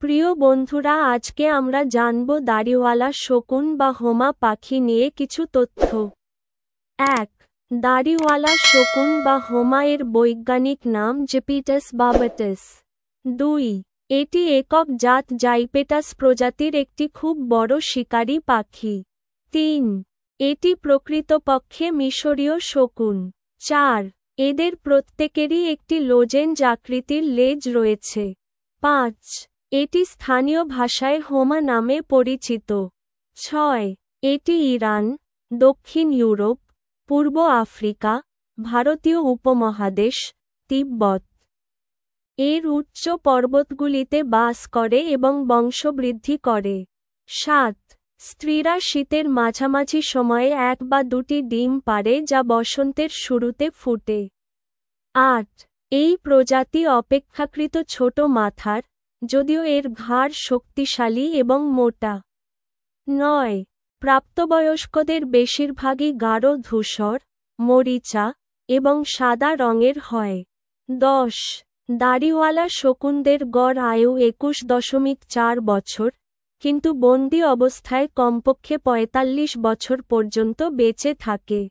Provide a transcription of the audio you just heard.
প্রিয় বন্ধুরা, আজকে আমরা জানব দাড়িওয়ালা শকুন বা হোমা পাখি নিয়ে কিছু তথ্য। ১. দাড়িওয়ালা শকুন বা হোমা এর বৈজ্ঞানিক নাম জেপিটাস বাবাটাস। ২. এটি একক জাত জাইপেটাস প্রজাতির একটি খুব বড় শিকারী পাখি। ৩. এটি প্রকৃতপক্ষে মিশরীয় শকুন। ৪. এদের প্রত্যেকেরই একটি লোজেঞ্জ আকৃতির লেজ রয়েছে। ৫. এটি স্থানীয় ভাষায় হোমা নামে পরিচিত। ৬. এটি ইরান, দক্ষিণ ইউরোপ, পূর্ব আফ্রিকা, ভারতীয় উপমহাদেশ, তিব্বত এর উচ্চ পর্বতগুলিতে বাস করে এবং বংশবৃদ্ধি করে। ৭. স্ত্রীরা শীতের মাঝামাঝি সময়ে ১ বা ২টি ডিম পাড়ে যা বসন্তের শুরুতে ফোটে। ৮. এই প্রজাতি অপেক্ষাকৃত ছোট মাথার, যদিও এর ঘাড় শক্তিশালী এবং মোটা। ৯. প্রাপ্তবয়স্কদের বেশিরভাগই গাঢ় ধূসর, মরিচা এবং সাদা রঙের হয়। ১০. দাড়িওয়ালা শকুনদের গড় আয়ু ২১.৪ বছর, কিন্তু বন্দি অবস্থায় কমপক্ষে ৪৫ বছর পর্যন্ত বেঁচে থাকে।